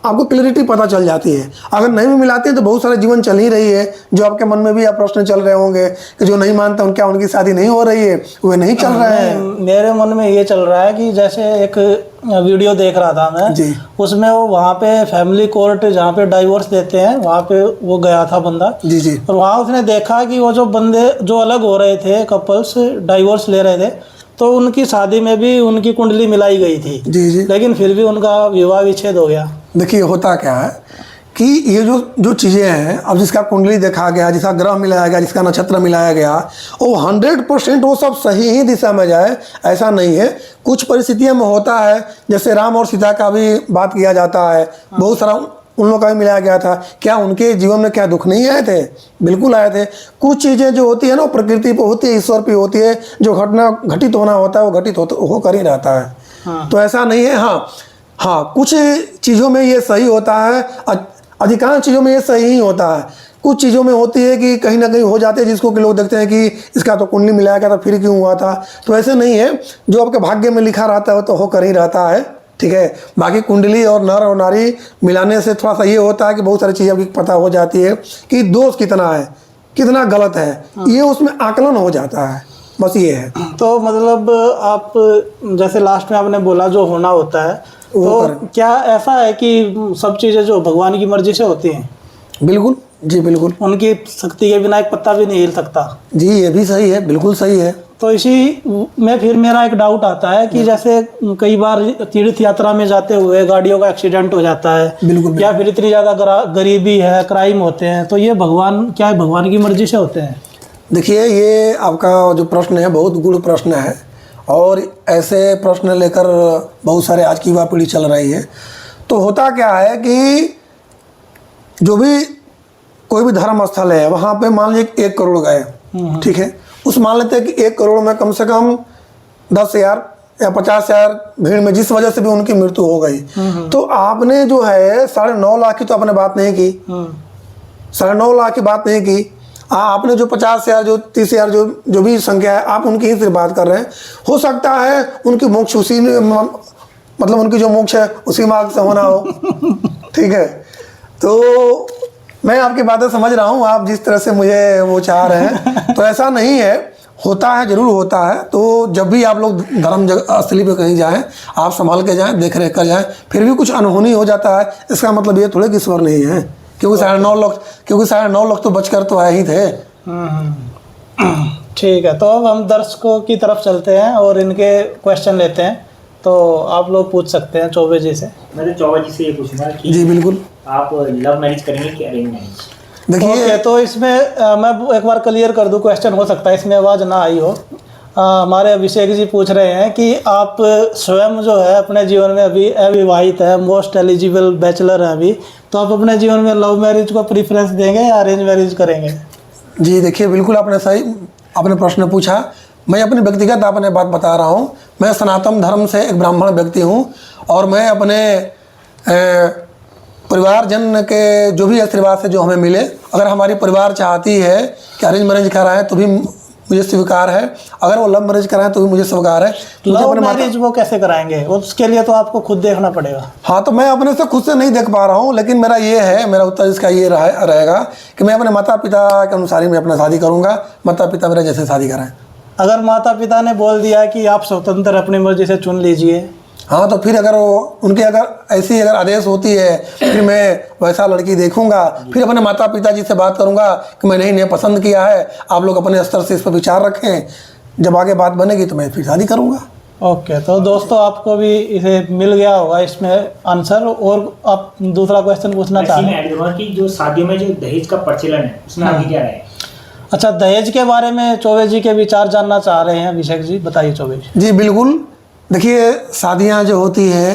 आपको क्लैरिटी पता चल जाती है। अगर नहीं भी मिलाती है तो बहुत सारे जीवन चल ही रही है, जो आपके मन में भी आप प्रश्न चल रहे होंगे कि जो नहीं मानते उनके उनकी शादी नहीं हो रही है, वे नहीं चल रहे हैं। मेरे मन में ये चल रहा है कि जैसे एक वीडियो देख रहा था मैं जी, उसमें वो वहाँ पे फैमिली कोर्ट जहाँ पे डाइवोर्स देते हैं वहाँ पे वो गया था बंदा। जी जी, और वहाँ उसने देखा कि वो जो बंदे जो अलग हो रहे थे, कपल्स डाइवोर्स ले रहे थे, तो उनकी शादी में भी उनकी कुंडली मिलाई गई थी। जी जी, लेकिन फिर भी उनका विवाह विच्छेद हो गया। देखिए, होता क्या है कि ये जो चीज़ें हैं, अब जिसका कुंडली देखा गया, जिसका ग्रह मिलाया गया, जिसका नक्षत्र मिलाया गया, वो 100% वो सब सही ही दिशा में जाए ऐसा नहीं है। कुछ परिस्थितियों में होता है, जैसे राम और सीता का भी बात किया जाता है, बहुत सारा उन लोगों का भी मिलाया गया था। क्या उनके जीवन में क्या दुख नहीं आए थे? बिल्कुल आए थे। कुछ चीज़ें जो होती है ना, प्रकृति पे होती है, ईश्वर पे होती है। जो घटना घटित होना होता है वो घटित होकर ही रहता है। तो ऐसा नहीं है। हाँ, कुछ चीज़ों में ये सही होता है, अधिकांश चीज़ों में ये सही ही होता है। कुछ चीज़ों में होती है कि कहीं ना कहीं हो जाते हैं, जिसको कि लोग देखते हैं कि इसका तो कुंडली मिलाया गया था, फिर क्यों हुआ था। तो ऐसे नहीं है, जो आपके भाग्य में लिखा रहता है वो तो होकर ही रहता है। ठीक है, बाकी कुंडली और नर और नारी मिलाने से थोड़ा सा ये होता है कि बहुत सारी चीज़ें आपकी पता हो जाती है कि दोष कितना है, कितना गलत है, ये उसमें आकलन हो जाता है। बस ये है। तो मतलब आप जैसे लास्ट में आपने बोला जो होना होता है, तो क्या ऐसा है कि सब चीज़ें जो भगवान की मर्जी से होती हैं? बिल्कुल जी, बिल्कुल। उनकी शक्ति के बिना एक पत्ता भी नहीं हिल सकता। जी, ये भी सही है, बिल्कुल सही है। तो इसी में फिर मेरा एक डाउट आता है कि जैसे कई बार तीर्थ यात्रा में जाते हुए गाड़ियों का एक्सीडेंट हो जाता है, बिल्कुल, या फिर इतनी ज़्यादा गरीबी है, क्राइम होते हैं, तो ये भगवान की मर्जी से होते हैं? देखिए, ये आपका जो प्रश्न है बहुत गूढ़ प्रश्न है, और ऐसे प्रश्न लेकर बहुत सारे आज की युवा पीढ़ी चल रही है। तो होता क्या है कि जो भी कोई भी धर्म स्थल है, वहाँ पे मान लीजिए 1 करोड़ गए, ठीक है, उस मान लेते हैं कि 1 करोड़ में कम से कम 10,000 या 50,000 भीड़ में जिस वजह से भी उनकी मृत्यु हो गई, तो आपने जो है 9.5 लाख की तो आपने बात नहीं की, 9.5 लाख की बात नहीं की। आपने जो 50,000 जो 30,000 जो भी संख्या है, आप उनकी ही सिर्फ बात कर रहे हैं। हो सकता है उनकी मोक्ष उसी में, मतलब उनकी जो मोक्ष है उसी मार्ग से होना हो। ठीक है, तो मैं आपकी बातें समझ रहा हूँ, आप जिस तरह से मुझे वो चाह रहे हैं, तो ऐसा नहीं है, होता है, जरूर होता है। तो जब भी आप लोग धर्म स्थली पे कहीं जाएं, आप संभाल के जाएं, देख रेख कर जाएं। फिर भी कुछ अनहोनी हो जाता है, इसका मतलब ये थोड़े कि ईश्वर नहीं है, क्योंकि 9.5 लाख तो बचकर तो आए ही थे। ठीक है, तो अब हम दर्शकों की तरफ चलते हैं और इनके क्वेश्चन लेते हैं। तो आप लोग पूछ सकते हैं चौबे जी से। मैं तो चौबे जी से ये पूछूंगा कि जी बिल्कुल, आप लव मैरिज करेंगे कि अरेंज मैरिज? देखिए, तो इसमें मैं एक बार क्लियर कर दूं, क्वेश्चन हो सकता है इसमें आवाज़ ना आई हो। हमारे अभिषेक जी पूछ रहे हैं कि आप स्वयं जो है अपने जीवन में अभी अविवाहित है, मोस्ट एलिजिबल बैचलर हैं अभी, तो आप अपने जीवन में लव मैरिज को प्रीफरेंस देंगे या अरेंज मैरिज करेंगे? जी देखिए, बिल्कुल आपने सही प्रश्न पूछा। मैं अपनी व्यक्तिगत आपने बात बता रहा हूँ। मैं सनातन धर्म से एक ब्राह्मण व्यक्ति हूँ, और मैं अपने परिवारजन के जो भी आशीर्वाद से जो हमें मिले, अगर हमारी परिवार चाहती है कि अरेंज मैरिज कराएं तो भी मुझे स्वीकार है, अगर वो लव मैरिज कराएं तो भी मुझे स्वीकार है। लव मैरिज वो कैसे कराएंगे? उसके लिए तो आपको खुद देखना पड़ेगा। हाँ, तो मैं अपने से खुद से नहीं देख पा रहा हूँ, लेकिन मेरा उत्तर इसका ये रहेगा कि मैं अपने माता पिता के अनुसार ही मैं अपना शादी करूँगा। माता पिता मेरा जैसे शादी कराएं। अगर माता पिता ने बोल दिया कि आप स्वतंत्र अपनी मर्जी से चुन लीजिए, हाँ, तो फिर अगर उनके ऐसी आदेश होती है, फिर मैं वैसा लड़की देखूंगा, फिर अपने माता पिता जी से बात करूंगा कि मैंने इन्हें पसंद किया है, आप लोग अपने स्तर से इस पर विचार रखें, जब आगे बात बनेगी तो मैं फिर शादी करूंगा। ओके, तो दोस्तों आपको भी इसे मिल गया होगा इसमें आंसर। और आप दूसरा क्वेश्चन पूछना चाह रहे हैं कि जो शादियों में जो दहेज का प्रचलन है, उसमें आपकी क्या राय है? अच्छा, दहेज के बारे में चौबे जी के विचार जानना चाह रहे हैं अभिषेक जी, बताइए चौबे जी। जी बिल्कुल, देखिए, शादियाँ जो होती है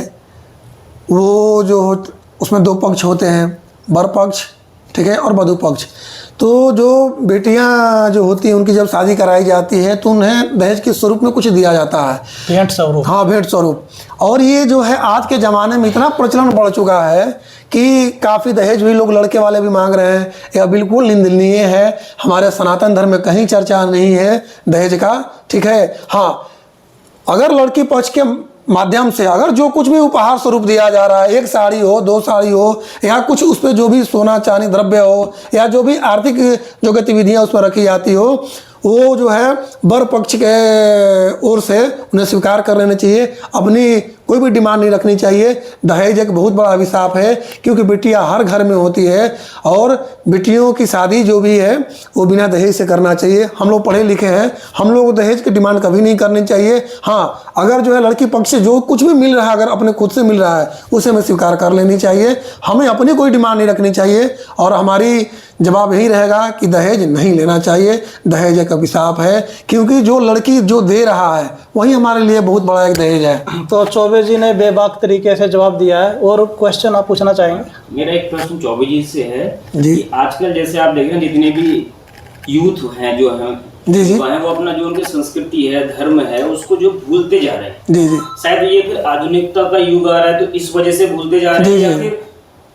वो उसमें 2 पक्ष होते हैं, वर पक्ष, ठीक है, और वधू पक्ष। तो जो बेटियां जो होती हैं उनकी जब शादी कराई जाती है तो उन्हें दहेज के स्वरूप में कुछ दिया जाता है, भेंट स्वरूप। हाँ, भेंट स्वरूप। और ये जो है आज के ज़माने में इतना प्रचलन बढ़ चुका है कि काफ़ी दहेज भी लोग लड़के वाले भी मांग रहे हैं। यह बिल्कुल निंदनीय है। हमारे सनातन धर्म में कहीं चर्चा नहीं है दहेज का, ठीक है। हाँ, अगर लड़की पक्ष के माध्यम से अगर जो कुछ भी उपहार स्वरूप दिया जा रहा है, 1 साड़ी हो, 2 साड़ी हो, या कुछ उस पर जो भी सोना चांदी द्रव्य हो, या जो भी आर्थिक जो गतिविधियां उसमें रखी जाती हो, वो जो है वर पक्ष के ओर से उन्हें स्वीकार कर लेना चाहिए। अपनी कोई भी डिमांड नहीं रखनी चाहिए। दहेज एक बहुत बड़ा अभिशाप है, क्योंकि बिटिया हर घर में होती है और बिटियों की शादी जो भी है वो बिना दहेज से करना चाहिए। हम लोग पढ़े लिखे हैं, हम लोग को दहेज की डिमांड कभी नहीं करनी चाहिए। हाँ, अगर जो है लड़की पक्ष से जो कुछ भी मिल रहा है, अगर अपने खुद से मिल रहा है उसे हमें स्वीकार कर लेनी चाहिए। हमें अपनी कोई डिमांड नहीं रखनी चाहिए और हमारी जवाब यही रहेगा कि दहेज नहीं लेना चाहिए। दहेज एक अभिशाप है, क्योंकि जो लड़की जो दे रहा है वही हमारे लिए बहुत बड़ा एक दहेज है। तो चौबे जी ने बेबाक तरीके से जवाब दिया है। और क्वेश्चन आप पूछना चाहेंगे? मेरा एक प्रश्न चौबे जी से है जी। कि आजकल जैसे आप देख रहे हैं जितने भी यूथ हैं जो हैं जी जी वो अपना जो उनकी संस्कृति है, धर्म है, उसको जो भूलते जा रहे हैं। जी जी शायद ये फिर आधुनिकता का युग आ रहा है तो इस वजह से भूलते जा रहे हैं, या फिर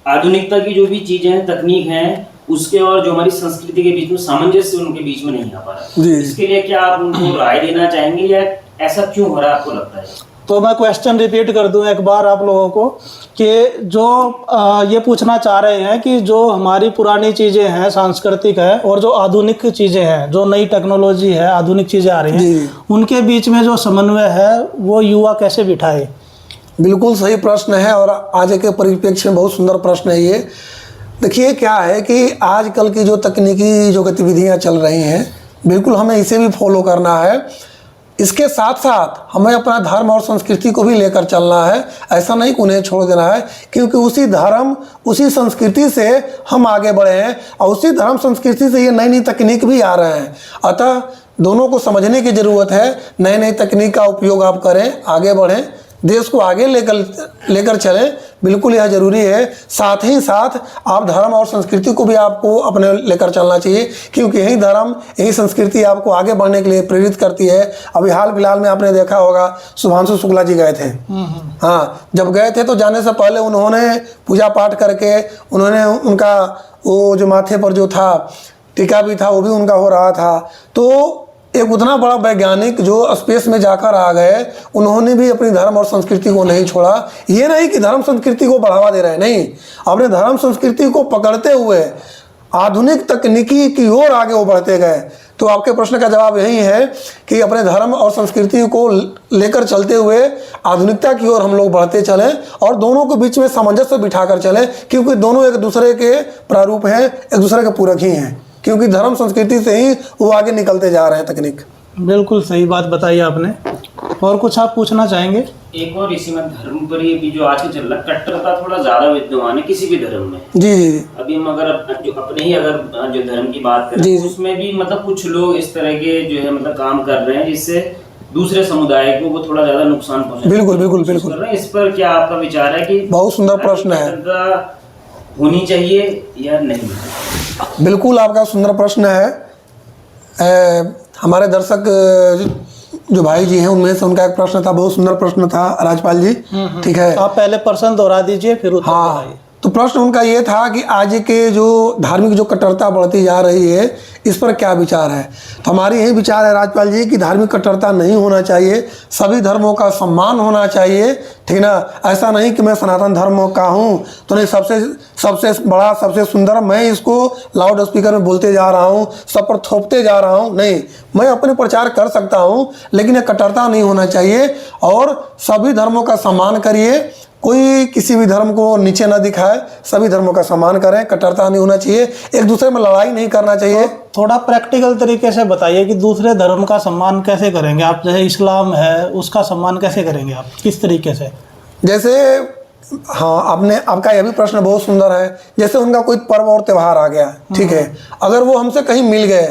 आधुनिकता की जो भी चीजें हैं, तकनीक हैं, उसके और जो हमारी संस्कृति के बीच में सामंजस्य उनके बीच में नहीं आ पा रहा। जी। इसके लिए क्या आप उनको राय देना चाहेंगे या ऐसा क्यों हो रहा है आपको लगता है? तो मैं क्वेश्चन रिपीट कर दूं एक बार आप लोगों को कि जो ये पूछना चाह रहे हैं कि जो हमारी पुरानी चीज़ें हैं, सांस्कृतिक है, और जो आधुनिक चीज़ें हैं, जो नई टेक्नोलॉजी है, आधुनिक चीज़ें आ रही हैं, उनके बीच में जो समन्वय है वो युवा कैसे बिठाए? बिल्कुल सही प्रश्न है और आज के परिप्रेक्ष्य में बहुत सुंदर प्रश्न है ये। देखिए क्या है कि आजकल की जो तकनीकी जो गतिविधियां चल रही हैं, बिल्कुल हमें इसे भी फॉलो करना है। इसके साथ साथ हमें अपना धर्म और संस्कृति को भी लेकर चलना है। ऐसा नहीं कि उन्हें छोड़ देना है, क्योंकि उसी धर्म उसी संस्कृति से हम आगे बढ़े हैं और उसी धर्म संस्कृति से ये नई नई तकनीक भी आ रहे हैं। अतः दोनों को समझने की ज़रूरत है। नई नई तकनीक का उपयोग आप करें, आगे बढ़ें, देश को आगे लेकर चलें, बिल्कुल यह जरूरी है। साथ ही साथ आप धर्म और संस्कृति को भी आपको अपने लेकर चलना चाहिए, क्योंकि यही धर्म यही संस्कृति आपको आगे बढ़ने के लिए प्रेरित करती है। अभी हाल फिलहाल में आपने देखा होगा शुभांशु शुक्ला जी गए थे। हाँ, जब गए थे तो जाने से पहले उन्होंने पूजा पाठ करके उन्होंने उनका वो जो माथे पर जो था टीका भी था वो भी उनका हो रहा था। तो एक उतना बड़ा वैज्ञानिक जो स्पेस में जाकर आ गए, उन्होंने भी अपनी धर्म और संस्कृति को नहीं छोड़ा। ये नहीं कि धर्म संस्कृति को बढ़ावा दे रहे हैं, नहीं, अपने धर्म संस्कृति को पकड़ते हुए आधुनिक तकनीकी की ओर आगे वो बढ़ते गए। तो आपके प्रश्न का जवाब यही है कि अपने धर्म और संस्कृति को लेकर चलते हुए आधुनिकता की ओर हम लोग बढ़ते चलें और दोनों के बीच में सामंजस्य बिठाकर चलें, क्योंकि दोनों एक दूसरे के प्रारूप हैं, एक दूसरे के पूरक ही हैं, क्योंकि धर्म संस्कृति से ही वो आगे निकलते जा रहे हैं तकनीक। बिल्कुल सही बात बताई आपने। और कुछ आप पूछना चाहेंगे? एक और इसी में धर्म पर ये भी जो आज के चल रहा है, कट्टरता थोड़ा ज्यादा विद्यमान है किसी भी धर्म में। जी जी अभी हम अगर जो अपने ही अगर जो धर्म की बात करें तो उसमें भी मतलब कुछ लोग इस तरह के जो है मतलब काम कर रहे हैं जिससे दूसरे समुदाय को वो थोड़ा ज्यादा नुकसान पहुंचा। बिल्कुल बिल्कुल बिल्कुल। इस पर क्या आपका विचार है कि बहुत सुंदर प्रश्न है, होनी चाहिए या नहीं? बिल्कुल आपका सुंदर प्रश्न है। हमारे दर्शक जो भाई जी हैं उनमें से उनका एक प्रश्न था, बहुत सुंदर प्रश्न था राजपाल जी। ठीक है, आप पहले प्रश्न दोहरा दीजिए फिर उत्तर हाँ। तो प्रश्न उनका ये था कि आज के जो धार्मिक जो कट्टरता बढ़ती जा रही है इस पर क्या विचार है। तो हमारी यही विचार है राजपाल जी कि धार्मिक कट्टरता नहीं होना चाहिए, सभी धर्मों का सम्मान होना चाहिए, ठीक ना। ऐसा नहीं कि मैं सनातन धर्म का हूँ तो नहीं, सबसे बड़ा सबसे सुंदर मैं इसको लाउड स्पीकर में बोलते जा रहा हूँ, सब पर थोपते जा रहा हूँ, नहीं, मैं अपने प्रचार कर सकता हूँ, लेकिन ये कट्टरता नहीं होना चाहिए। और सभी धर्मों का सम्मान करिए, कोई किसी भी धर्म को नीचे ना दिखाए, सभी धर्मों का सम्मान करें, कट्टरता नहीं होना चाहिए, एक दूसरे में लड़ाई नहीं करना चाहिए। थोड़ा प्रैक्टिकल तरीके से बताइए कि दूसरे धर्म का सम्मान कैसे करेंगे आप? जैसे इस्लाम है उसका सम्मान कैसे करेंगे आप, किस तरीके से? जैसे हाँ, आपका यह भी प्रश्न बहुत सुंदर है। जैसे उनका कोई पर्व और त्यौहार आ गया, ठीक है, अगर वो हमसे कहीं मिल गए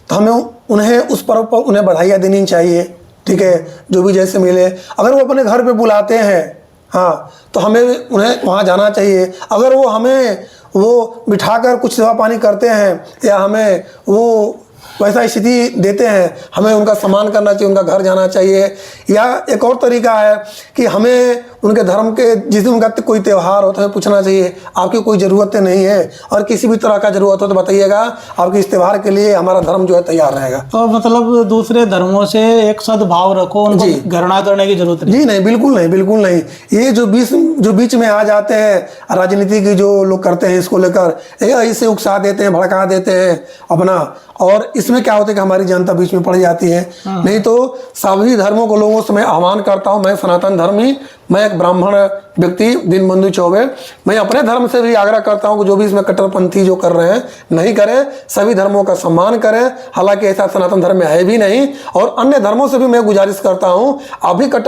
तो हमें उन्हें उस पर्व पर उन्हें बधाइयाँ देनी चाहिए, ठीक है, जो भी जैसे मिले। अगर वो अपने घर पे बुलाते हैं, हाँ, तो हमें उन्हें वहाँ जाना चाहिए। अगर वो हमें वो बिठाकर कुछ सेवा पानी करते हैं या हमें वो वैसा स्थिति देते हैं, हमें उनका सम्मान करना चाहिए, उनका घर जाना चाहिए। या एक और तरीका है कि हमें उनके धर्म के जिस दिन उनका कोई त्यौहार हो तो हमें पूछना चाहिए आपकी कोई ज़रूरत नहीं है, और किसी भी तरह का ज़रूरत हो तो बताइएगा, आपके इस त्यौहार के लिए हमारा धर्म जो है तैयार रहेगा। तो मतलब दूसरे धर्मों से एक सद्भाव रखो, उनको घृणा करने की जरूरत नहीं। जी नहीं, बिल्कुल नहीं, बिल्कुल नहीं। ये जो बीच में आ जाते हैं राजनीति की जो लोग करते हैं इसको लेकर, ऐसे उकसा देते हैं, भड़का देते हैं अपना, और इसमें क्या होता है कि हमारी जनता बीच में पड़ जाती है। नहीं तो सभी धर्मों को लोगों से मैं आह्वान करता हूँ, मैं सनातन धर्मी, मैं एक ब्राह्मण व्यक्ति दीनबंधु चौबे, मैं अपने धर्म से भी आग्रह करता हूँ कि जो भी इसमें कट्टरपंथी जो कर रहे हैं नहीं करें, सभी धर्मों का सम्मान करें। हालांकि ऐसा सनातन धर्म में है भी नहीं, और अन्य धर्मों से भी मैं गुजारिश करता हूँ, अभी